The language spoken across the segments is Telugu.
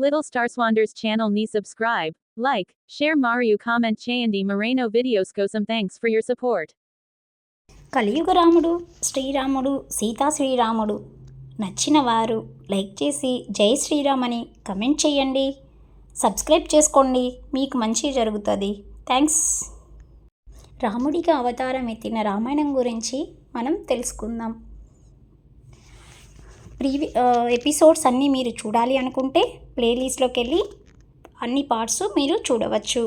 Little Star Swanders channel ni subscribe, like, share Mario comment చేయండి Moreno videos కోసం thanks for your support. కలియుగ రాముడు శ్రీరాముడు సీతా శ్రీరాముడు నచ్చిన వారు లైక్ చేసి జై శ్రీరామ్ అని కమెంట్ చేయండి. సబ్స్క్రైబ్ చేసుకోండి, మీకు మంచి జరుగుతుంది. థ్యాంక్స్. రాముడిగా అవతారం ఎత్తిన రామాయణం గురించి మనం తెలుసుకుందాం. ఎపిసోడ్స్ అన్నీ మీరు చూడాలి అనుకుంటే ప్లేలిస్ట్లోకి వెళ్ళి అన్ని పార్ట్స్ మీరు చూడవచ్చు.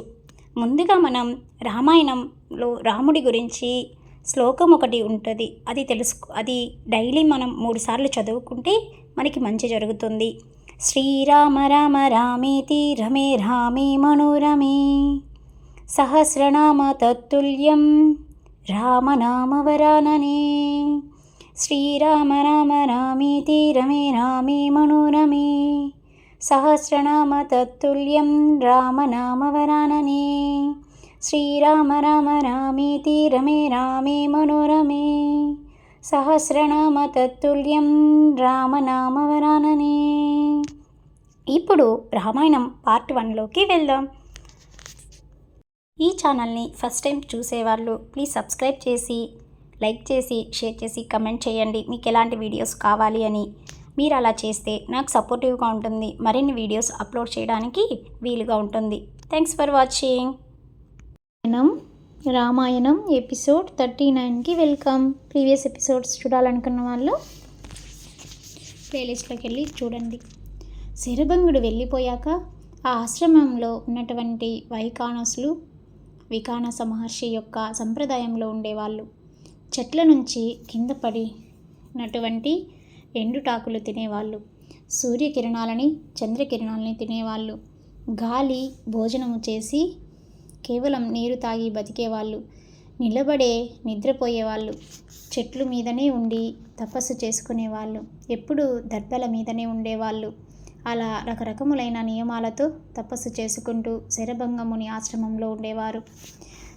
ముందుగా మనం రామాయణంలో రాముడి గురించి శ్లోకం ఒకటి ఉంటుంది, అది డైలీ మనం 3 సార్లు చదువుకుంటే మనకి మంచి జరుగుతుంది. శ్రీరామ రామ రామేతి రమే రామే మనోరమే సహస్రనామ తత్తుల్యం రామనామవరాననే. శ్రీరామ రామ రామేతి రమే రామే మనోరమే సహస్రనామ తత్తుల్యం రామనామవరాననే. శ్రీరామ రామ రామేతి రమే రామే మనోరమే సహస్రనామ తత్తుల్యం రామనామవరాననే. ఇప్పుడు రామాయణం పార్ట్ 1లోకి వెళ్దాం. ఈ ఛానల్ని ఫస్ట్ టైం చూసేవాళ్ళు ప్లీజ్ సబ్స్క్రైబ్ చేసి లైక్ చేసి షేర్ చేసి కమెంట్ చేయండి మీకు ఎలాంటి వీడియోస్ కావాలి అని. మీరు అలా చేస్తే నాకు సపోర్టివ్గా ఉంటుంది, మరిన్ని వీడియోస్ అప్లోడ్ చేయడానికి వీలుగా ఉంటుంది. Thanks for watching. Ramayanam episode 39కి వెల్కమ్. ప్రీవియస్ ఎపిసోడ్స్ చూడాలనుకున్న వాళ్ళు ప్లేలిస్ట్లోకి వెళ్ళి చూడండి. శరభంగుడు వెళ్ళిపోయాక ఆ ఆశ్రమంలో ఉన్నటువంటి వికానస మహర్షి యొక్క సంప్రదాయంలో ఉండేవాళ్ళు. చెట్ల నుంచి కింద పడినటువంటి ఎండుటాకులు తినేవాళ్ళు, సూర్యకిరణాలని చంద్రకిరణాలని తినేవాళ్ళు, గాలి భోజనము చేసి కేవలం నీరు తాగి బతికేవాళ్ళు, నిద్రపోయేవాళ్ళు, చెట్లు మీదనే ఉండి తపస్సు చేసుకునేవాళ్ళు, ఎప్పుడు దర్భల మీదనే ఉండేవాళ్ళు. అలా రకరకములైన నియమాలతో తపస్సు చేసుకుంటూ శరభంగముని ఆశ్రమంలో ఉండేవారు.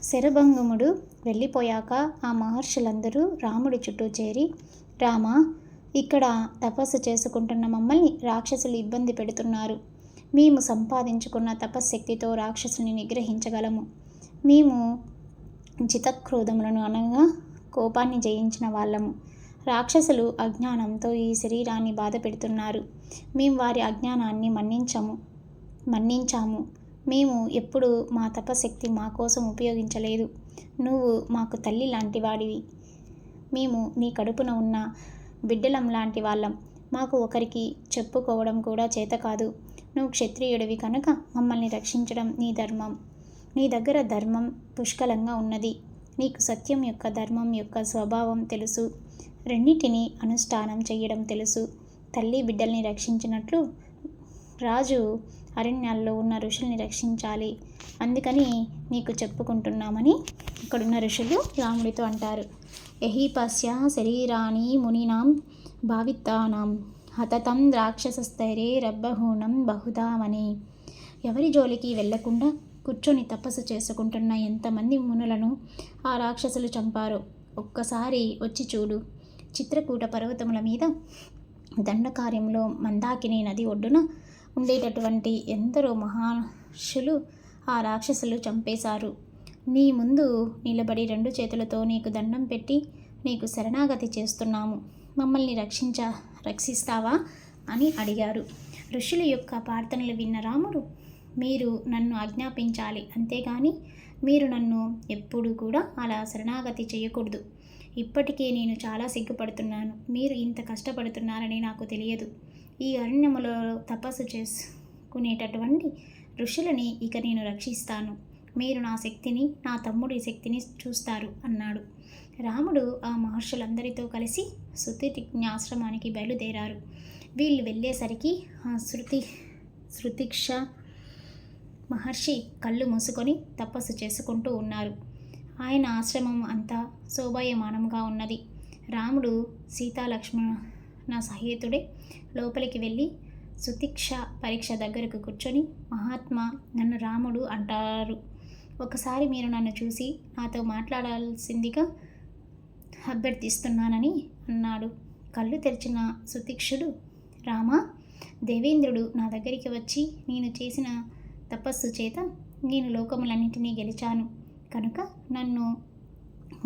శరభంగముడు వెళ్ళిపోయాక ఆ మహర్షులందరూ రాముడి చుట్టూ చేరి, రామ, ఇక్కడ తపస్సు చేసుకుంటున్న మమ్మల్ని రాక్షసులు ఇబ్బంది పెడుతున్నారు. మేము సంపాదించుకున్న తపశ్శక్తితో రాక్షసుని నిగ్రహించగలము. మేము జితక్రోధములను అనగా కోపాన్ని జయించిన వాళ్ళము. రాక్షసులు అజ్ఞానంతో ఈ శరీరాన్ని బాధ పెడుతున్నారు. మేము వారి అజ్ఞానాన్ని మన్నించాము. మేము ఎప్పుడు మా తపశక్తి మా కోసం ఉపయోగించలేదు. నువ్వు మాకు తల్లి లాంటి వాడివి. మేము నీ కడుపున ఉన్న బిడ్డలం లాంటి వాళ్ళం. మాకు ఒకరికి చెప్పుకోవడం కూడా చేత కాదు. నువ్వు క్షత్రియుడివి కనుక మమ్మల్ని రక్షించడం నీ ధర్మం. నీ దగ్గర ధర్మం పుష్కలంగా ఉన్నది. నీకు సత్యం యొక్క ధర్మం యొక్క స్వభావం తెలుసు. రెండింటినీ అనుష్ఠానం చేయడం తెలుసు. తల్లి బిడ్డల్ని రక్షించినట్లు రాజు అరణ్యాల్లో ఉన్న ఋషుల్ని రక్షించాలి. అందుకని నీకు చెప్పుకుంటున్నామని ఇక్కడున్న ఋషులు రాముడితో అంటారు. ఎహీపస్య శరీరాణి మునినాం భావితానాం హతతం రాక్షసస్థైరే రబ్బహూనం బహుధామని. ఎవరి జోలికి వెళ్లకుండా కూర్చొని తపస్సు చేసుకుంటున్న ఎంతమంది మునులను ఆ రాక్షసులు చంపారో ఒక్కసారి వచ్చి చూడు. చిత్రకూట పర్వతముల మీద దండకార్యంలో మందాకిని నది ఒడ్డున ఉండేటటువంటి ఎందరో మహర్షులు ఆ రాక్షసులు చంపేశారు. నీ ముందు నిలబడి 2 చేతులతో నీకు దండం పెట్టి నీకు శరణాగతి చేస్తున్నాము. మమ్మల్ని రక్షిస్తావా అని అడిగారు. ఋషుల యొక్క ప్రార్థనలు విన్న రాముడు, మీరు నన్ను ఆజ్ఞాపించాలి, అంతేగాని మీరు నన్ను ఎప్పుడు కూడా అలా శరణాగతి చేయకూడదు. ఇప్పటికే నేను చాలా సిగ్గుపడుతున్నాను. మీరు ఇంత కష్టపడుతున్నారని నాకు తెలియదు. ఈ అరణ్యములో తపస్సు చేసుకునేటటువంటి ఋషులని ఇక నేను రక్షిస్తాను. మీరు నా శక్తిని, నా తమ్ముడి శక్తిని చూస్తారు అన్నాడు. రాముడు ఆ మహర్షులందరితో కలిసి శృతిజ్ఞాశ్రమానికి బయలుదేరారు. వీళ్ళు వెళ్ళేసరికి ఆ శృతిక్ష మహర్షి కళ్ళు మూసుకొని తపస్సు చేసుకుంటూ ఉన్నారు. ఆయన ఆశ్రమం అంతా శోభాయమానంగా ఉన్నది. రాముడు సీతాలక్ష్మణ సహితుడే లోపలికి వెళ్ళి శృతిక్ష పరీక్ష దగ్గరకు కూర్చొని, మహాత్మా, నన్ను రాముడు అంటారు. ఒకసారి మీరు నన్ను చూసి నాతో మాట్లాడాల్సిందిగా అభ్యర్థిస్తున్నానని అన్నాడు. కళ్ళు తెరిచిన సుతిక్షుడు, రామ, దేవేంద్రుడు నా దగ్గరికి వచ్చి నేను చేసిన తపస్సు చేత నేను లోకములన్నింటినీ గెలిచాను కనుక నన్ను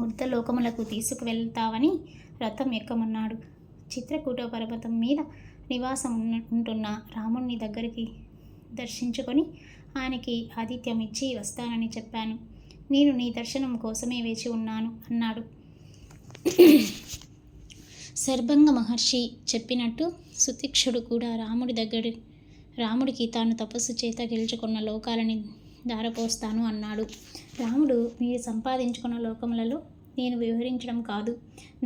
ఊర్ధ్వలోకములకు తీసుకువెళ్తావని రథం ఎక్కమన్నాడు. చిత్రకూట పర్వతం మీద నివాసం ఉంటున్న రాముణ్ణి దగ్గరికి దర్శించుకొని ఆయనకి ఆతిథ్యం ఇచ్చి వస్తానని చెప్పాను. నేను నీ దర్శనం కోసమే వేచి ఉన్నాను అన్నాడు. సర్భంగ మహర్షి చెప్పినట్టు సుతిక్షుడు కూడా రాముడికి తాను తపస్సు చేత గెలుచుకున్న లోకాలని దారపోస్తాను అన్నాడు. రాముడు, మీరు సంపాదించుకున్న లోకములలో నేను వివరించడం కాదు,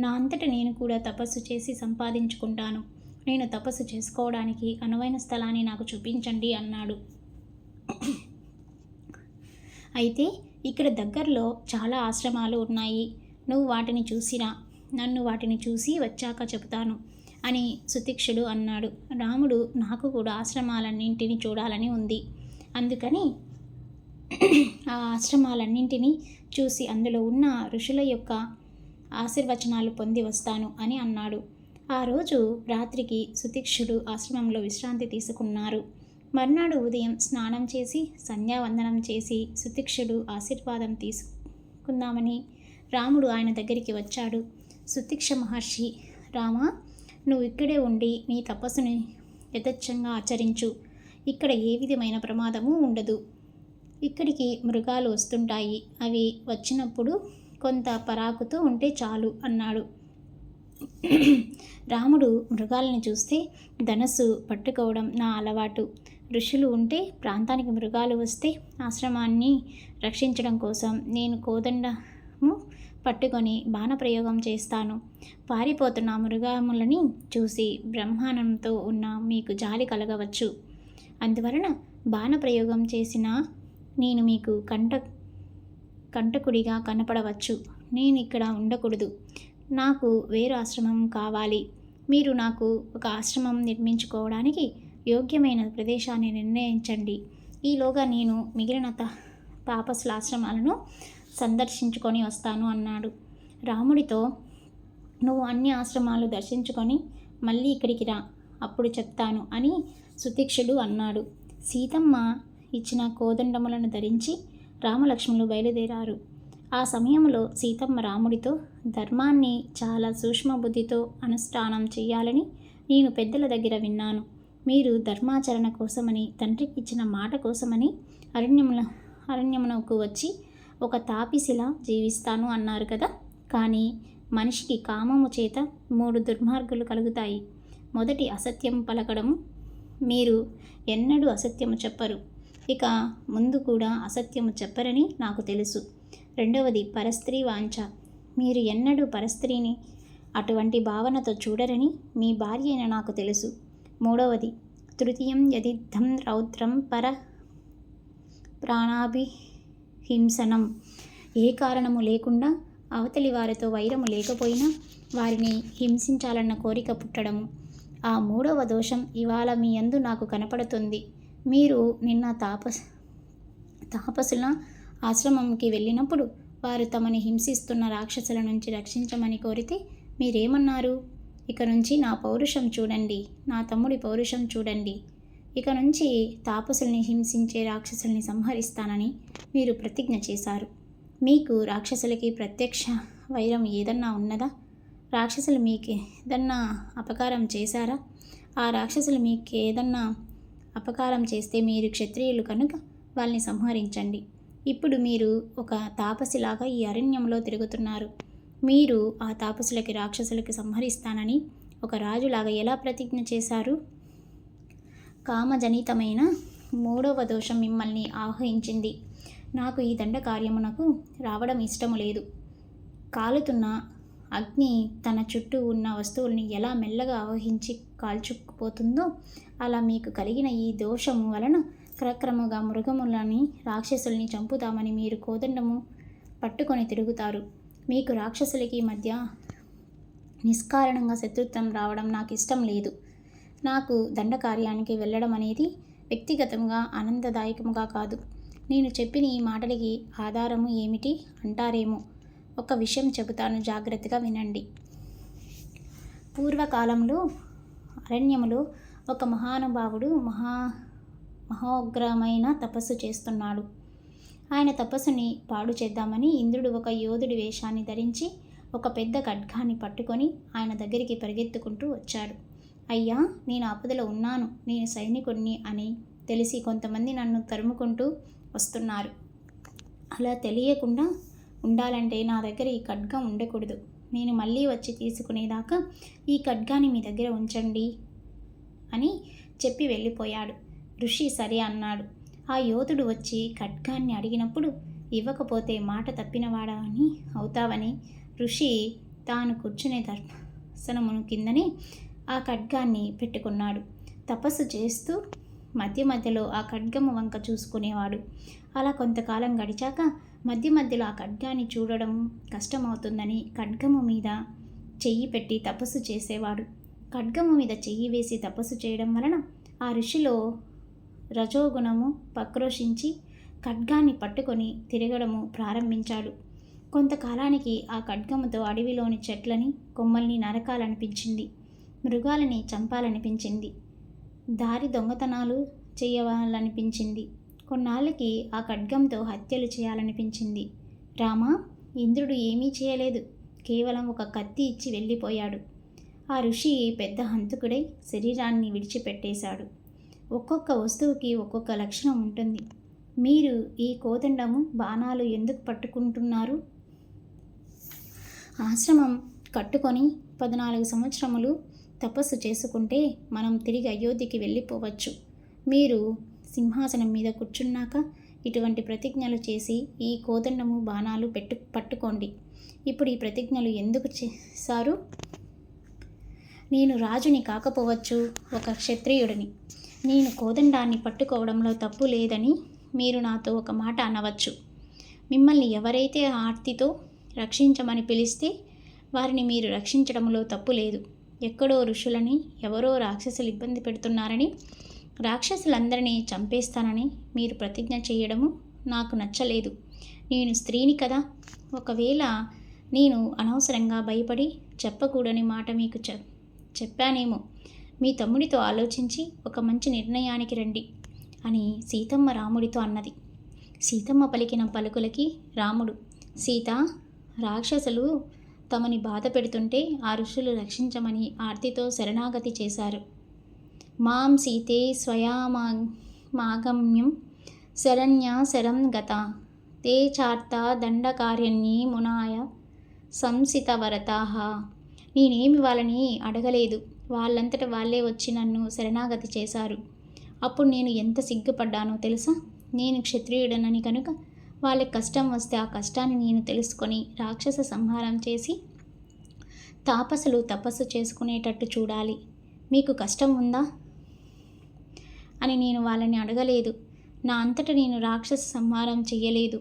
నా అంతట నేను కూడా తపస్సు చేసి సంపాదించుకుంటాను. నేను తపస్సు చేసుకోవడానికి అనువైన స్థలాన్ని నాకు చూపించండి అన్నాడు. అయితే ఇక్కడ దగ్గరలో చాలా ఆశ్రమాలు ఉన్నాయి, నువ్వు వాటిని చూసిరా, నన్ను వాటిని చూసి వచ్చాక చెబుతాను అని సుతిక్షుడు అన్నాడు. రాముడు, నాకు కూడా ఆశ్రమాలన్నింటినీ చూడాలని ఉంది, అందుకని ఆ ఆశ్రమాలన్నింటినీ చూసి అందులో ఉన్న ఋషుల యొక్క ఆశీర్వచనాలు పొంది వస్తాను అని అన్నాడు. ఆ రోజు రాత్రికి సుతిక్షుడు ఆశ్రమంలో విశ్రాంతి తీసుకున్నారు. మర్నాడు ఉదయం స్నానం చేసి సంధ్యావందనం చేసి సుతిక్షుడు ఆశీర్వాదం తీసుకుందామని రాముడు ఆయన దగ్గరికి వచ్చాడు. సుతిక్ష మహర్షి, రామా, నువ్వు ఇక్కడే ఉండి నీ తపస్సుని యథేచ్ఛంగా ఆచరించు, ఇక్కడ ఏ విధమైన ప్రమాదము ఉండదు. ఇక్కడికి మృగాలు వస్తుంటాయి, అవి వచ్చినప్పుడు కొంత పరాకుతో ఉంటే చాలు అన్నాడు. రాముడు, మృగాలని చూస్తే ధనస్సు పట్టుకోవడం నా అలవాటు. ఋషులు ఉంటే ప్రాంతానికి మృగాలు వస్తే ఆశ్రమాన్ని రక్షించడం కోసం నేను కోదండము పట్టుకొని బాణప్రయోగం చేస్తాను. పారిపోతున్న మృగములని చూసి బ్రహ్మాండంతో ఉన్న మీకు జాలి కలగవచ్చు. అందువలన బాణప్రయోగం చేసిన నేను మీకు కంటకుడిగా కనపడవచ్చు. నేను ఇక్కడ ఉండకూడదు, నాకు వేరు ఆశ్రమం కావాలి. మీరు నాకు ఒక ఆశ్రమం నిర్మించుకోవడానికి యోగ్యమైన ప్రదేశాన్ని నిర్ణయించండి. ఈలోగా నేను మిగిలిన తాపసుల ఆశ్రమాలను సందర్శించుకొని వస్తాను అన్నాడు. రాముడితో, నువ్వు అన్ని ఆశ్రమాలు దర్శించుకొని మళ్ళీ ఇక్కడికి రా, అప్పుడు చెప్తాను అని సుతిక్షుడు అన్నాడు. సీతమ్మ ఇచ్చిన కోదండములను ధరించి రామలక్ష్మణులు బయలుదేరారు. ఆ సమయంలో సీతమ్మ రాముడితో, ధర్మాన్ని చాలా సూక్ష్మ బుద్ధితో అనుష్ఠానం చేయాలని నేను పెద్దల దగ్గర విన్నాను. మీరు ధర్మాచరణ కోసమని, తండ్రికి ఇచ్చిన మాట కోసమని అరణ్యమునకు వచ్చి ఒక తాపిసిలా జీవిస్తాను అన్నారు కదా. కానీ మనిషికి కామము చేత 3 దుర్మార్గులు కలుగుతాయి. మొదటి అసత్యం పలకడము. మీరు ఎన్నడూ అసత్యము చెప్పరు, ఇక ముందు కూడా అసత్యము చెప్పరని నాకు తెలుసు. రెండవది పరస్త్రీ వాంఛ. మీరు ఎన్నడూ పరస్త్రీని అటువంటి భావనతో చూడరని మీ భార్య అయిన నాకు తెలుసు. మూడవది తృతీయం యదిద్ధం రౌద్రం పర ప్రాణాభిహింసనం. ఏ కారణము లేకుండా అవతలి వారితో వైరము లేకపోయినా వారిని హింసించాలన్న కోరిక పుట్టడము. ఆ మూడవ దోషం ఇవాళ మీ యందు నాకు కనపడుతుంది. మీరు నిన్న తాపసుల ఆశ్రమంకి వెళ్ళినప్పుడు వారు తమని హింసిస్తున్న రాక్షసుల నుంచి రక్షించమని కోరితే మీరేమన్నారు? ఇక నుంచి నా పౌరుషం చూడండి, నా తమ్ముడి పౌరుషం చూడండి. ఇక నుంచి తాపసుల్ని హింసించే రాక్షసుల్ని సంహరిస్తానని మీరు ప్రతిజ్ఞ చేశారు. మీకు రాక్షసులకి ప్రత్యక్ష వైరం ఏదన్నా ఉన్నదా? రాక్షసులు మీకు ఏదన్నా అపకారం చేశారా? ఆ రాక్షసులు మీకు ఏదన్నా అపకారం చేస్తే మీరు క్షత్రియులు కనుక వాళ్ళని సంహరించండి. ఇప్పుడు మీరు ఒక తాపసిలాగా ఈ అరణ్యంలో తిరుగుతున్నారు. మీరు ఆ తాపసులకి రాక్షసులకి సంహరిస్తానని ఒక రాజులాగా ఎలా ప్రతిజ్ఞ చేశారు? కామజనితమైన మూడవ దోషం మిమ్మల్ని ఆవహించింది. నాకు ఈ దండ కార్యమునకు రావడం ఇష్టము లేదు. కాలుతున్న అగ్ని తన చుట్టూ ఉన్న వస్తువుల్ని ఎలా మెల్లగా ఆవహించి కాల్చుకుపోతుందో అలా మీకు కలిగిన ఈ దోషము వలన క్రక్రముగా మృగములని రాక్షసుల్ని చంపుతామని మీరు కోదండము పట్టుకొని తిరుగుతారు. మీకు రాక్షసులకి మధ్య నిష్కారణంగా శత్రుత్వం రావడం నాకు ఇష్టం లేదు. నాకు దండకార్యానికి వెళ్ళడం అనేది వ్యక్తిగతంగా ఆనందదాయకముగా కాదు. నేను చెప్పిన ఈ మాటలకి ఆధారము ఏమిటి అంటారేమో. ఒక విషయం చెబుతాను, జాగ్రత్తగా వినండి. పూర్వకాలంలో అరణ్యములో ఒక మహానుభావుడు మహోగ్రమైన తపస్సు చేస్తున్నాడు. ఆయన తపస్సుని పాడు చేద్దామని ఇంద్రుడు ఒక యోధుడి వేషాన్ని ధరించి ఒక పెద్ద ఖడ్గాన్ని పట్టుకొని ఆయన దగ్గరికి పరిగెత్తుకుంటూ వచ్చాడు. అయ్యా, నేను ఆపదలో ఉన్నాను, నేను సైనికుడిని అని తెలిసి కొంతమంది నన్ను తరుముకుంటూ వస్తున్నారు. అలా తెలియకుండా ఉండాలంటే నా దగ్గర ఈ ఖడ్గం ఉండకూడదు. నేను మళ్ళీ వచ్చి తీసుకునేదాకా ఈ ఖడ్గాన్ని మీ దగ్గర ఉంచండి అని చెప్పి వెళ్ళిపోయాడు. ఋషి సరే అన్నాడు. ఆ యోధుడు వచ్చి ఖడ్గాన్ని అడిగినప్పుడు ఇవ్వకపోతే మాట తప్పినవాడని అవుతావని ఋషి తాను కూర్చునే దర్శనమును కిందనే ఆ ఖడ్గాన్ని పెట్టుకున్నాడు. తపస్సు చేస్తూ మధ్య మధ్యలో ఆ ఖడ్గము వంక చూసుకునేవాడు. అలా కొంతకాలం గడిచాక మధ్య మధ్యలో ఆ ఖడ్గాన్ని చూడడం కష్టమవుతుందని ఖడ్గము మీద చెయ్యి పెట్టి తపస్సు చేసేవాడు. ఖడ్గము మీద చెయ్యి వేసి తపస్సు చేయడం వలన ఆ ఋషిలో రజోగుణము పక్రోషించి ఖడ్గాన్ని పట్టుకొని తిరగడము ప్రారంభించాడు. కొంతకాలానికి ఆ ఖడ్గముతో అడవిలోని చెట్లని కొమ్మల్ని నరకాలనిపించింది, మృగాలని చంపాలనిపించింది, దారి దొంగతనాలు చేయవాలనిపించింది. కొన్నాళ్ళకి ఆ ఖడ్గంతో హత్యలు చేయాలనిపించింది. రామా, ఇంద్రుడు ఏమీ చేయలేదు, కేవలం ఒక కత్తి ఇచ్చి వెళ్ళిపోయాడు. ఆ ఋషి పెద్ద హంతకుడై శరీరాన్ని విడిచిపెట్టేశాడు. ఒక్కొక్క వస్తువుకి ఒక్కొక్క లక్షణం ఉంటుంది. మీరు ఈ కోదండము బాణాలు ఎందుకు పట్టుకుంటున్నారు? ఆశ్రమం కట్టుకొని 14 సంవత్సరములు తపస్సు చేసుకుంటే మనం తిరిగి అయోధ్యకి వెళ్ళిపోవచ్చు. మీరు సింహాసనం మీద కూర్చున్నాక ఇటువంటి ప్రతిజ్ఞలు చేసి ఈ కోదండము బాణాలు పట్టుకోండి. ఇప్పుడు ఈ ప్రతిజ్ఞలు ఎందుకు చేశారు? నేను రాజుని కాకపోవచ్చు, ఒక క్షత్రియుడిని. నేను కోదండాన్ని పట్టుకోవడంలో తప్పు లేదని మీరు నాతో ఒక మాట అనవచ్చు. మిమ్మల్ని ఎవరైతే ఆర్తితో రక్షించమని పిలిస్తే వారిని మీరు రక్షించడంలో తప్పు లేదు. ఎక్కడో ఋషులని ఎవరో రాక్షసులు ఇబ్బంది పెడుతున్నారని, రాక్షసులందరినీ చంపేస్తానని మీరు ప్రతిజ్ఞ చేయడము నాకు నచ్చలేదు. నేను స్త్రీని కదా. ఒకవేళ నేను అనవసరంగా భయపడి చెప్పకూడని మాట మీకు చెప్పానేమో. మీ తమ్ముడితో ఆలోచించి ఒక మంచి నిర్ణయానికి రండి అని సీతమ్మ రాముడితో అన్నది. సీతమ్మ పలికిన పలుకులకి రాముడు, సీత, రాక్షసులు తమని బాధ పెడుతుంటే ఆ ఋషులు రక్షించమని ఆర్తితో శరణాగతి చేశారు. మాం సీతే స్వయామాగమ్యం శరణ్య శరం గత తే చార్త దండకార్యణ్యే మునాయ సంసితవరతాః. నేనేమి వాళ్ళని అడగలేదు, వాళ్ళంతట వాళ్ళే వచ్చి నన్ను శరణాగతి చేశారు. అప్పుడు నేను ఎంత సిగ్గుపడ్డానో తెలుసా? నేను క్షత్రియుడనని కనుక వాళ్ళకి కష్టం వస్తే ఆ కష్టాన్ని నేను తెలుసుకొని రాక్షస సంహారం చేసి తాపసులు తపస్సు చేసుకునేటట్టు చూడాలి. మీకు కష్టం ఉందా అని నేను వాళ్ళని అడగలేదు. నా అంతట నేను రాక్షస సంహారం చెయ్యలేదు.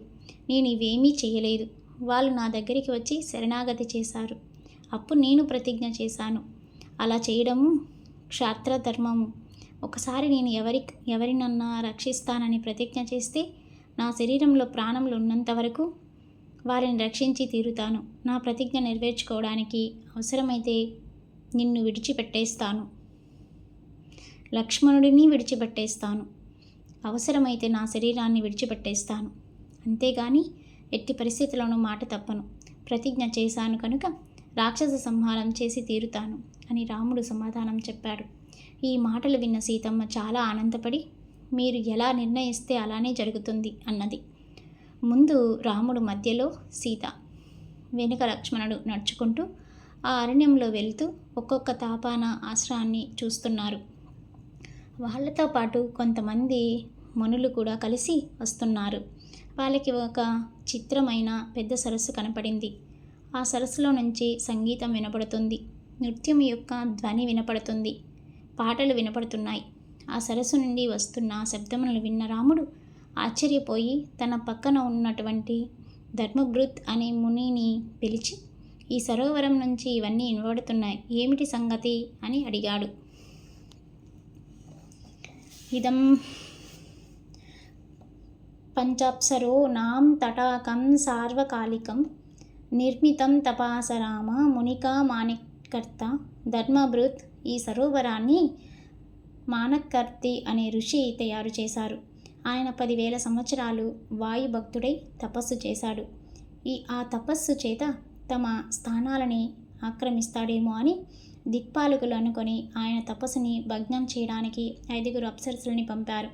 నేను ఇవేమీ చేయలేదు. వాళ్ళు నా దగ్గరికి వచ్చి శరణాగతి చేశారు. అప్పుడు నేను ప్రతిజ్ఞ చేశాను. అలా చేయడము క్షాత్రధర్మము. ఒకసారి నేను ఎవరినన్నా రక్షిస్తానని ప్రతిజ్ఞ చేస్తే నా శరీరంలో ప్రాణములు ఉన్నంత వరకు వారిని రక్షించి తీరుతాను. నా ప్రతిజ్ఞ నెరవేర్చుకోవడానికి అవసరమైతే నిన్ను విడిచిపెట్టేస్తాను, లక్ష్మణుడిని విడిచిపెట్టేస్తాను, అవసరమైతే నా శరీరాన్ని విడిచిపెట్టేస్తాను. అంతేగాని ఎట్టి పరిస్థితుల్లోనూ మాట తప్పను. ప్రతిజ్ఞ చేశాను కనుక రాక్షస సంహారం చేసి తీరుతాను అని రాముడు సమాధానం చెప్పాడు. ఈ మాటలు విన్న సీతమ్మ చాలా ఆనందపడి, మీరు ఎలా నిర్ణయిస్తే అలానే జరుగుతుంది అన్నది. ముందు రాముడు మధ్యలో, సీత వెనుక లక్ష్మణుడు నడుచుకుంటూ ఆ అరణ్యంలో వెళ్తూ ఒక్కొక్క తాపాన ఆశ్రయాన్ని చూస్తున్నారు. వాళ్ళతో పాటు కొంతమంది మునులు కూడా కలిసి వస్తున్నారు. వాళ్ళకి ఒక చిత్రమైన పెద్ద సరస్సు కనపడింది. ఆ సరస్సులో నుంచి సంగీతం వినపడుతుంది, నృత్యం యొక్క ధ్వని వినపడుతుంది, పాటలు వినపడుతున్నాయి. ఆ సరస్సు నుండి వస్తున్న శబ్దములను విన్న రాముడు ఆశ్చర్యపోయి తన పక్కన ఉన్నటువంటి ధర్మభృత్ అనే మునిని పిలిచి, ఈ సరోవరం నుంచి ఇవన్నీ వినబడుతున్నాయి, ఏమిటి సంగతి అని అడిగాడు. ఇదం పంచాప్సరో నాం తటాకం సార్వకాలికం నిర్మితం తపాసరామ మునికా మాణికర్త ధర్మభృత్. ఈ సరోవరాన్ని మానకర్తి అనే ఋషి తయారు చేశారు. ఆయన 10,000 సంవత్సరాలు వాయుభక్తుడై తపస్సు చేశాడు. ఆ తపస్సు చేత తమ స్థానాలని ఆక్రమిస్తాడేమో అని దిక్పాలకులు అనుకొని ఆయన తపస్సుని భగ్నం చేయడానికి 5 అప్సరసులని పంపారు.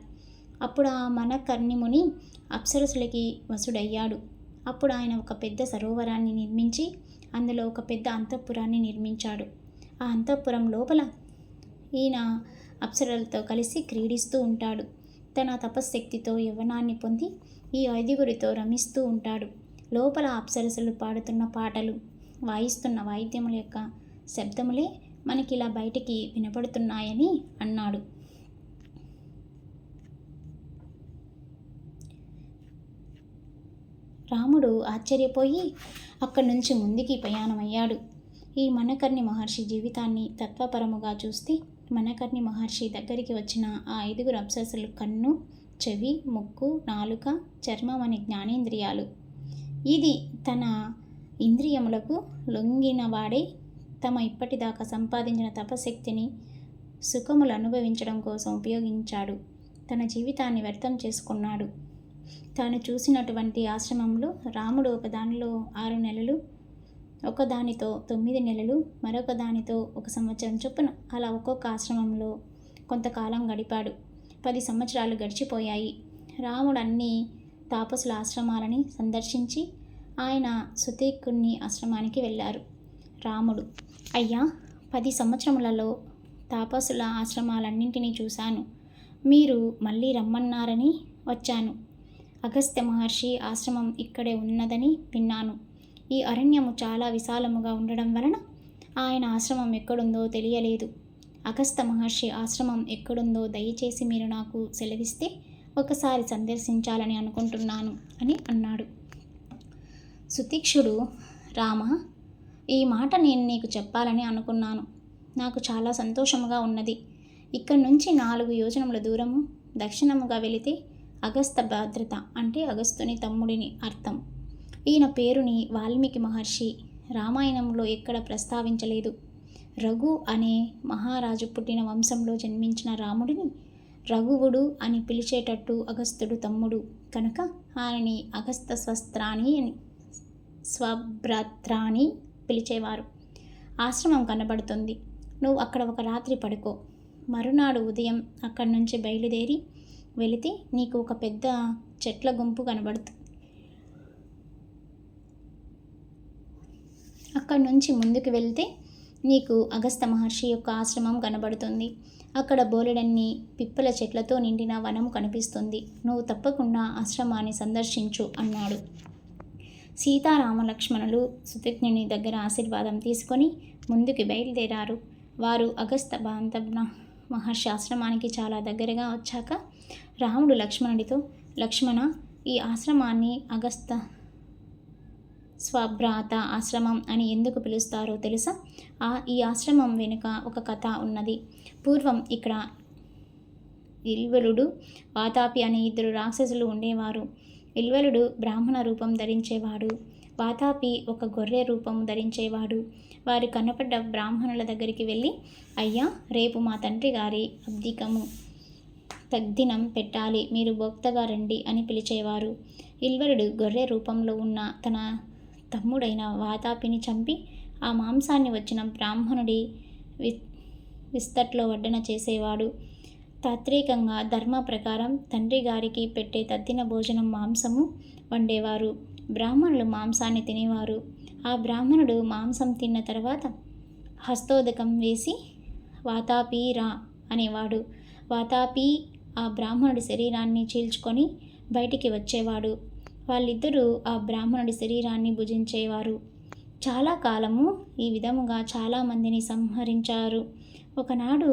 అప్పుడు ఆ మనకర్ణిముని అప్సరసులకి వశుడయ్యాడు. అప్పుడు ఆయన ఒక పెద్ద సరోవరాన్ని నిర్మించి అందులో ఒక పెద్ద అంతఃపురాన్ని నిర్మించాడు. ఆ అంతఃపురం లోపల ఈయన అప్సరలతో కలిసి క్రీడిస్తూ ఉంటాడు. తన తపశ్శక్తితో యవ్వనాన్ని పొంది ఈ 5 రమిస్తూ ఉంటాడు. లోపల అప్సరసులు పాడుతున్న పాటలు, వాయిస్తున్న వాయిద్యముల యొక్క శబ్దములే మనకి ఇలా బయటికి వినపడుతున్నాయని అన్నాడు. రాముడు ఆశ్చర్యపోయి అక్కడి నుంచి ముందుకి ప్రయాణమయ్యాడు. ఈ మనకర్ణి మహర్షి జీవితాన్ని తత్వపరముగా చూస్తే మనకర్ణి మహర్షి దగ్గరికి వచ్చిన ఆ 5 అప్సరసులు కన్ను, చెవి, ముక్కు, నాలుక, చర్మం అనే జ్ఞానేంద్రియాలు. ఇది తన ఇంద్రియములకు లొంగినవాడే తమ ఇప్పటిదాకా సంపాదించిన తపశక్తిని సుఖములు అనుభవించడం కోసం ఉపయోగించాడు. తన జీవితాన్ని వ్యర్థం చేసుకున్నాడు. తాను చూసినటువంటి ఆశ్రమంలో రాముడు ఒకదానిలో 6 నెలలు, ఒకదానితో 9 నెలలు, మరొక దానితో 1 సంవత్సరం చొప్పున అలా ఒక్కొక్క ఆశ్రమంలో కొంతకాలం గడిపాడు. 10 సంవత్సరాలు గడిచిపోయాయి. రాముడు అన్ని తాపసుల ఆశ్రమాలని సందర్శించి ఆయన సుతీకుని ఆశ్రమానికి వెళ్ళారు. రాముడు, అయ్యా, 10 సంవత్సరములలో తాపసుల ఆశ్రమాలన్నింటినీ చూశాను. మీరు మళ్ళీ రమ్మన్నారని వచ్చాను. అగస్త్య మహర్షి ఆశ్రమం ఇక్కడే ఉన్నదని విన్నాను. ఈ అరణ్యము చాలా విశాలముగా ఉండడం వలన ఆయన ఆశ్రమం ఎక్కడుందో తెలియలేదు. అగస్త్య మహర్షి ఆశ్రమం ఎక్కడుందో దయచేసి మీరు నాకు సెలవిస్తే ఒకసారి సందర్శించాలని అనుకుంటున్నాను అని అన్నాడు. సుతీక్షుడు, రామ, ఈ మాట నేను నీకు చెప్పాలని అనుకున్నాను. నాకు చాలా సంతోషముగా ఉన్నది. ఇక్కడి నుంచి 4 యోజనముల దూరము దక్షిణముగా వెళితే అగస్త్య భద్రత అంటే అగస్త్యుని తమ్ముడిని అర్థం. ఈయన పేరుని వాల్మీకి మహర్షి రామాయణంలో ఎక్కడ ప్రస్తావించలేదు. రఘు అనే మహారాజు పుట్టిన వంశంలో జన్మించిన రాముడిని రఘువుడు అని పిలిచేటట్టు అగస్త్యుడు తమ్ముడు కనుక ఆయనని అగస్త్య స్వభ్రాత్రాని పిలిచేవారు. ఆశ్రమం కనబడుతుంది. నువ్వు అక్కడ ఒక రాత్రి పడుకో. మరునాడు ఉదయం అక్కడి నుంచి బయలుదేరి వెళితే నీకు ఒక పెద్ద చెట్ల గుంపు కనబడుతుంది. అక్కడి నుంచి ముందుకు వెళ్తే నీకు అగస్త్య మహర్షి యొక్క ఆశ్రమం కనబడుతుంది. అక్కడ బోలెడన్ని పిప్పల చెట్లతో నిండిన వనం కనిపిస్తుంది. నువ్వు తప్పకుండా ఆశ్రమాన్ని సందర్శించు అన్నాడు. సీతారామ లక్ష్మణులు సుతజ్ఞుని దగ్గర ఆశీర్వాదం తీసుకొని ముందుకు బయలుదేరారు. వారు అగస్త్య మహర్షి ఆశ్రమానికి చాలా దగ్గరగా వచ్చాక రాముడు లక్ష్మణుడితో, లక్ష్మణ, ఈ ఆశ్రమాన్ని అగస్త్య స్వభ్రాత ఆశ్రమం అని ఎందుకు పిలుస్తారో తెలుసా? ఈ ఆశ్రమం వెనుక ఒక కథ ఉన్నది. పూర్వం ఇక్కడ ఇల్వలుడు, వాతాపి అనే 2 రాక్షసులు ఉండేవారు. ఇల్వలుడు బ్రాహ్మణ రూపం ధరించేవాడు. వాతాపి ఒక గొర్రె రూపం ధరించేవాడు. వారు కనపడ్డ బ్రాహ్మణుల దగ్గరికి వెళ్ళి, అయ్యా, రేపు మా తండ్రి గారి అబ్దికము తగ్దినం పెట్టాలి, మీరు భోక్తగా రండి అని పిలిచేవారు. ఇల్వలుడు గొర్రె రూపంలో ఉన్న తన తమ్ముడైన వాతాపిని చంపి ఆ మాంసాన్ని వచ్చిన బ్రాహ్మణుడి విస్తట్లో వడ్డన చేసేవాడు. తాత్వికంగా ధర్మ ప్రకారం తండ్రి గారికి పెట్టే తద్దిన భోజనం మాంసము వండేవారు. బ్రాహ్మణులు మాంసాన్ని తినేవారు. ఆ బ్రాహ్మణుడు మాంసం తిన్న తర్వాత హస్తోదకం వేసి వాతాపి రా అనేవాడు. వాతాపి ఆ బ్రాహ్మణుడి శరీరాన్ని చీల్చుకొని బయటికి వచ్చేవాడు. వాళ్ళిద్దరూ ఆ బ్రాహ్మణుడి శరీరాన్ని భుజించేవారు. చాలా కాలము ఈ విధముగా చాలామందిని సంహరించారు. ఒకనాడు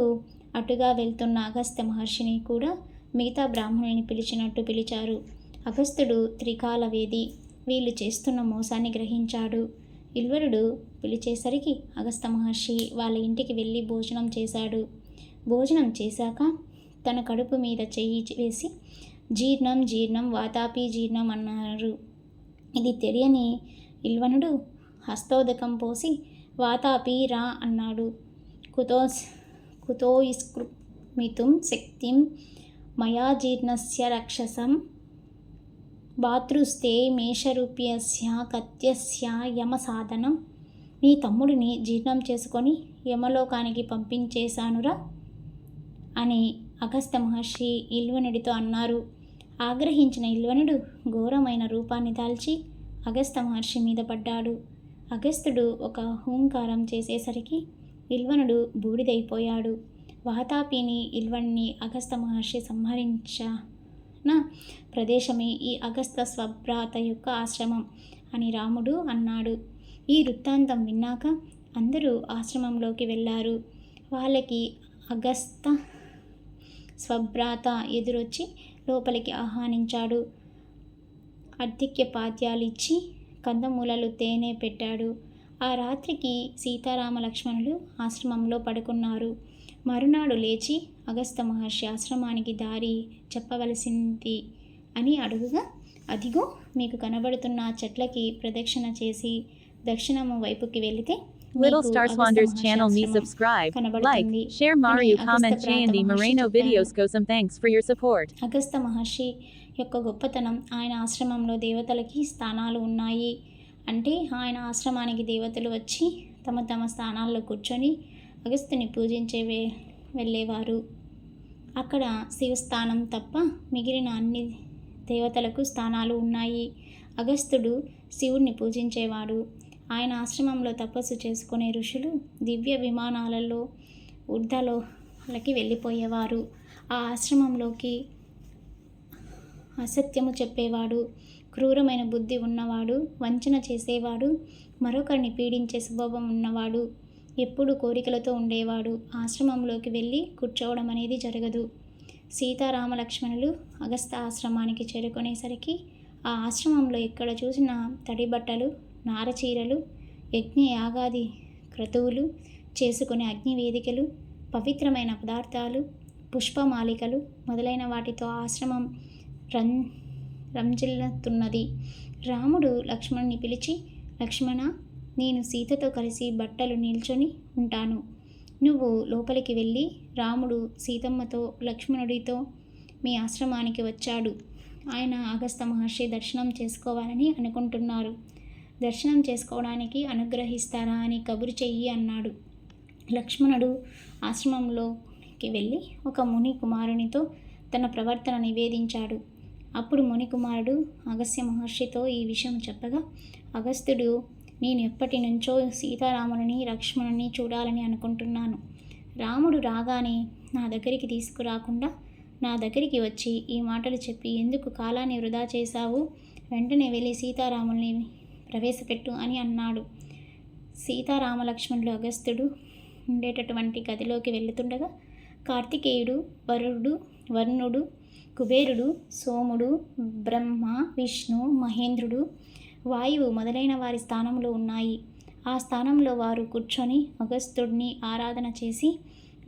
అటుగా వెళ్తున్న అగస్త్య మహర్షిని కూడా మిగతా బ్రాహ్మణుల్ని పిలిచినట్టు పిలిచారు. అగస్త్యుడు త్రికాలవేది. వీళ్ళు చేస్తున్న మోసాన్ని గ్రహించాడు. ఇల్వలుడు పిలిచేసరికి అగస్త్య మహర్షి వాళ్ళ ఇంటికి వెళ్ళి భోజనం చేశాడు. భోజనం చేశాక తన కడుపు మీద చెయ్యి వేసి జీర్ణం జీర్ణం వాతాపి జీర్ణం అన్నారు. ఇది తెలియని ఇల్వనుడు హస్తోదకం పోసి వాతాపి రా అన్నాడు. కుతో మితుం శక్తిం మయా జీర్ణస్య రక్షసం భాతృస్తే మేషరూప్యస్య కత్యస్య యమ సాధనం. నీ తమ్ముడిని జీర్ణం చేసుకొని యమలోకానికి పంపించేశానురా అని అగస్త్య మహర్షి ఇల్వనుడితో అన్నారు. ఆగ్రహించిన ఇల్వనుడు ఘోరమైన రూపాన్ని దాల్చి అగస్త్య మహర్షి మీద పడ్డాడు. అగస్త్యుడు ఒక హూంకారం చేసేసరికి ఇల్వనుడు బూడిదైపోయాడు. వాతాపిని ఇల్వన్ని అగస్త్య మహర్షి సంహరించిన ప్రదేశమే ఈ అగస్త్య స్వభ్రాత యొక్క ఆశ్రమం అని రాముడు అన్నాడు. ఈ వృత్తాంతం విన్నాక అందరూ ఆశ్రమంలోకి వెళ్ళారు. వాళ్ళకి అగస్త్య స్వభ్రాత ఎదురొచ్చి లోపలికి ఆహ్వానించాడు. అర్ఘ్యపాద్యాలు ఇచ్చి కందమూలలు తేనె పెట్టాడు. ఆ రాత్రికి సీతారామ లక్ష్మణులు ఆశ్రమంలో పడుకున్నారు. మరునాడు లేచి అగస్త్య మహర్షి ఆశ్రమానికి దారి చెప్పవలసింది అని అడుగుగా, అదిగో మీకు కనబడుతున్న చెట్లకి ప్రదక్షిణ చేసి దక్షిణము వైపుకి వెళితే Little Star Swanders channel me subscribe, like, share Mario comment Chayandi Moreno videos Gosam thanks for your support. Agastya మహర్షి యొక్క గొప్పతనం ఆయన ఆశ్రమంలో దేవతలకి స్థానాలు ఉన్నాయి. అంటే ఆయన ఆశ్రమానికి దేవతలు వచ్చి తమ తమ స్థానాల్లో కూర్చొని అగస్త్యుని పూజించే వెళ్ళేవారు. అక్కడ శివస్థానం తప్ప మిగిలిన అన్ని దేవతలకు స్థానాలు ఉన్నాయి. అగస్త్యుడు శివుణ్ణి పూజించేవాడు. ఆయన ఆశ్రమంలో తపస్సు చేసుకునే ఋషులు దివ్య విమానాలలో ఊర్ధ్వలోకి వెళ్ళిపోయేవారు. ఆ ఆశ్రమంలోకి అసత్యము చెప్పేవాడు, క్రూరమైన బుద్ధి ఉన్నవాడు, వంచన చేసేవాడు, మరొకరిని పీడించే స్వభావం ఉన్నవాడు, ఎప్పుడు కోరికలతో ఉండేవాడు ఆశ్రమంలోకి వెళ్ళి కూర్చోవడం అనేది జరగదు. సీతారామ లక్ష్మణులు అగస్త్య ఆశ్రమానికి చేరుకునేసరికి ఆ ఆశ్రమంలో ఎక్కడ చూసినా తడి బట్టలు, నారచీరలు, యజ్ఞ యాగాది క్రతువులు చేసుకునే అగ్ని వేదికలు, పవిత్రమైన పదార్థాలు, పుష్పమాలికలు మొదలైన వాటితో ఆశ్రమం రంజిల్లుతున్నది. రాముడు లక్ష్మణ్ణి పిలిచి, లక్ష్మణ, నేను సీతతో కలిసి బట్టలు నిల్చొని ఉంటాను. నువ్వు లోపలికి వెళ్ళి రాముడు సీతమ్మతో లక్ష్మణుడితో మీ ఆశ్రమానికి వచ్చాడు. ఆయన అగస్త్య మహర్షి దర్శనం చేసుకోవాలని అనుకుంటున్నారు. దర్శనం చేసుకోవడానికి అనుగ్రహిస్తారా అని కబురు చెయ్యి అన్నాడు. లక్ష్మణుడు ఆశ్రమంలోకి వెళ్ళి ఒక ముని కుమారునితో తన ప్రవర్తన నివేదించాడు. అప్పుడు ముని కుమారుడు అగస్త్య మహర్షితో ఈ విషయం చెప్పగా, అగస్త్యుడు, నేను ఎప్పటి నుంచో సీతారాములని లక్ష్మణుని చూడాలని అనుకుంటున్నాను. రాముడు రాగానే నా దగ్గరికి తీసుకురాకుండా నా దగ్గరికి వచ్చి ఈ మాటలు చెప్పి ఎందుకు కాలాన్ని వృధా చేశావు? వెంటనే వెళ్ళి సీతారాముల్ని ప్రవేశపెట్టు అని అన్నాడు. సీతారామ లక్ష్మణులు అగస్త్యుడు ఉండేటటువంటి గదిలోకి వెళుతుండగా కార్తికేయుడు, వరుణుడు, కుబేరుడు, సోముడు, బ్రహ్మ, విష్ణు, మహేంద్రుడు, వాయువు మొదలైన వారి స్థానంలో ఉన్నాయి. ఆ స్థానంలో వారు కూర్చొని అగస్త్యుడిని ఆరాధన చేసి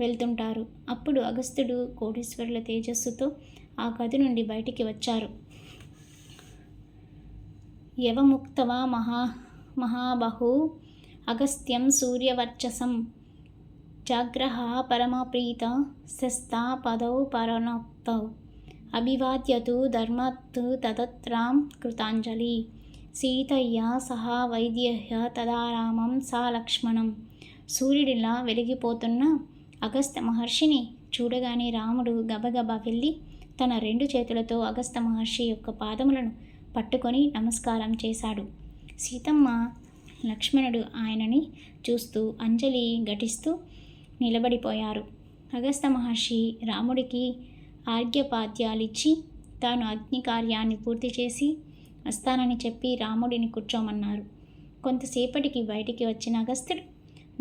వెళ్తుంటారు. అప్పుడు అగస్త్యుడు కోటీశ్వరుల తేజస్సుతో ఆ గది నుండి బయటికి వచ్చారు. యవముక్తవా మహాబహు అగస్త్యం సూర్యవర్చసం జాగ్రహ పరమప్రీత శస్తా పదౌ పరనోక్తౌ అభివాద్యతు ధర్మత్ తదత్రాం కృతాంజలి సీతయ్య సహా వైద్యహ్య తదారామం సా లక్ష్మణం. సూర్యుడిలా వెలిగిపోతున్న అగస్త్య మహర్షిని చూడగానే రాముడు గబగబా వెళ్ళి తన 2 చేతులతో అగస్త్య మహర్షి యొక్క పాదములను పట్టుకొని నమస్కారం చేశాడు. సీతమ్మ, లక్ష్మణుడు ఆయనని చూస్తూ అంజలి ఘటిస్తూ నిలబడిపోయారు. అగస్త్య మహర్షి రాముడికి ఆర్ఘ్యపాద్యాలిచ్చి తాను అగ్ని కార్యాన్ని పూర్తి చేసి వస్తానని చెప్పి రాముడిని కూర్చోమన్నారు. కొంతసేపటికి బయటికి వచ్చిన అగస్త్యుడు,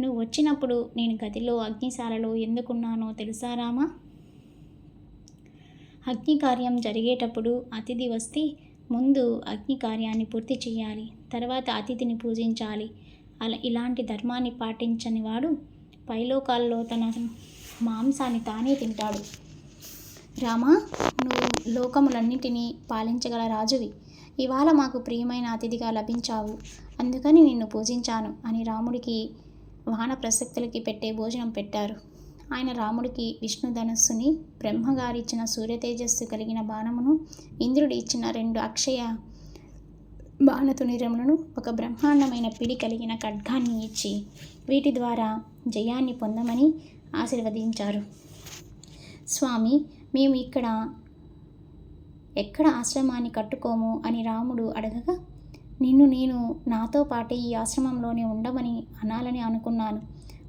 నువ్వు వచ్చినప్పుడు నేను గదిలో అగ్నిశాలలో ఎందుకున్నానో తెలుసా రామా? అగ్ని కార్యం జరిగేటప్పుడు అతిథి వస్తే ముందు అగ్ని కార్యాన్ని పూర్తి చేయాలి, తర్వాత అతిథిని పూజించాలి. ఇలాంటి ధర్మాన్ని పాటించని వాడు పైలోకాల్లో తన మాంసాన్ని తానే తింటాడు. రామా, నువ్వు లోకములన్నింటినీ పాలించగల రాజువి. ఇవాళ మాకు ప్రియమైన అతిథిగా లభించావు, అందుకని నిన్ను పూజించాను అని రాముడికి వానప్రసక్తులకి పెట్టే భోజనం పెట్టారు. ఆయన రాముడికి విష్ణు ధనస్సుని, బ్రహ్మగారిచ్చిన సూర్యతేజస్సు కలిగిన బాణమును, ఇంద్రుడు ఇచ్చిన 2 అక్షయ బాణతునిరములను, ఒక బ్రహ్మాండమైన పిడి కలిగిన ఖడ్గాన్ని ఇచ్చి వీటి ద్వారా జయాన్ని పొందమని ఆశీర్వదించారు. స్వామి, మేము ఎక్కడ ఆశ్రమాన్ని కట్టుకోము అని రాముడు అడగగా, నిన్ను నేను నాతో పాటే ఈ ఆశ్రమంలోనే ఉండమని అనాలని అనుకున్నాను.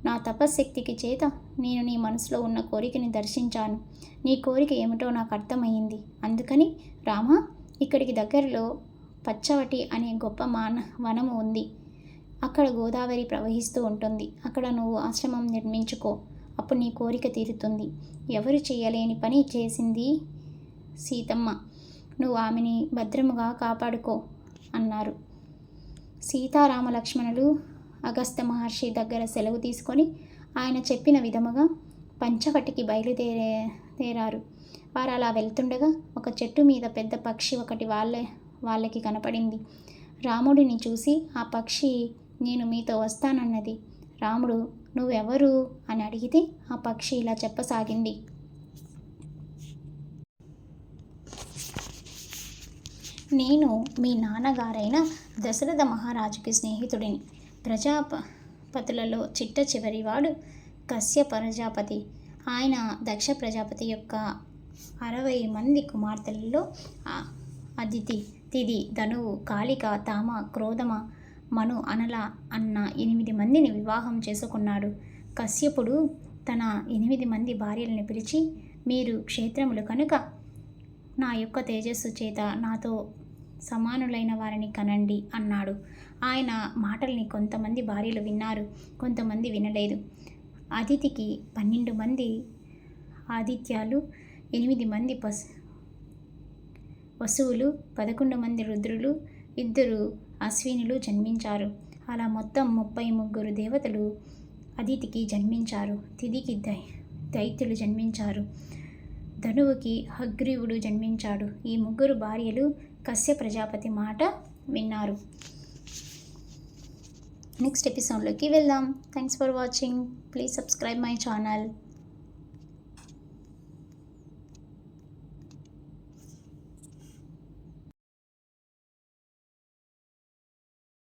నా తపశ్శక్తికి చేత నేను నీ మనసులో ఉన్న కోరికని దర్శించాను. నీ కోరిక ఏమిటో నాకు అర్థమయ్యింది. అందుకని రామా, ఇక్కడికి దగ్గరలో పచ్చవటి అనే గొప్ప వనము ఉంది. అక్కడ గోదావరి ప్రవహిస్తూ ఉంటుంది. అక్కడ నువ్వు ఆశ్రమం నిర్మించుకో. అప్పుడు నీ కోరిక తీరుతుంది. ఎవరు చేయలేని పని చేసింది సీతమ్మ. నువ్వు ఆమెని భద్రముగా కాపాడుకో అన్నారు. సీతారామ లక్ష్మణులు అగస్త్య మహర్షి దగ్గర సెలవు తీసుకొని ఆయన చెప్పిన విధముగా పంచవటికి బయలుదేరారు. వారు అలా వెళ్తుండగా ఒక చెట్టు మీద పెద్ద పక్షి ఒకటి వాళ్ళకి కనపడింది. రాముడిని చూసి ఆ పక్షి, నేను మీతో వస్తానన్నది. రాముడు, నువ్వెవరు అని అడిగితే ఆ పక్షి ఇలా చెప్పసాగింది. నేను మీ నాన్నగారైన దశరథ మహారాజుకి స్నేహితుడిని. ప్రజాపతులలో చిట్ట చివరివాడు కశ్య ప్రజాపతి. ఆయన దక్ష ప్రజాపతి యొక్క 60 మంది కుమార్తెలలో అదితి, తిది, ధనువు, కాళిక, తామ, క్రోధమ, మను, అనల అన్న 8 మందిని వివాహం చేసుకున్నాడు. కశ్యపుడు తన 8 మంది భార్యలను పిలిచి, మీరు క్షేత్రములు కనుక నా యొక్క తేజస్సు చేత నాతో సమానులైన వారిని కనండి అన్నాడు. ఆయన మాటల్ని కొంతమంది భార్యలు విన్నారు, కొంతమంది వినలేదు. అదితికి 12 మంది ఆదిత్యాలు, 8 మంది వసువులు, 11 మంది రుద్రులు, 2 అశ్వినులు జన్మించారు. అలా మొత్తం 33 దేవతలు అదితికి జన్మించారు. తిదికి దైత్యులు జన్మించారు. ధనువుకి హగ్రీవుడు జన్మించాడు. ఈ 3 భార్యలు కశ్య ప్రజాపతి మాట విన్నారు. నెక్స్ట్ ఎపిసోడ్లోకి వెళ్దాం. Thanks for watching. Please subscribe my channel.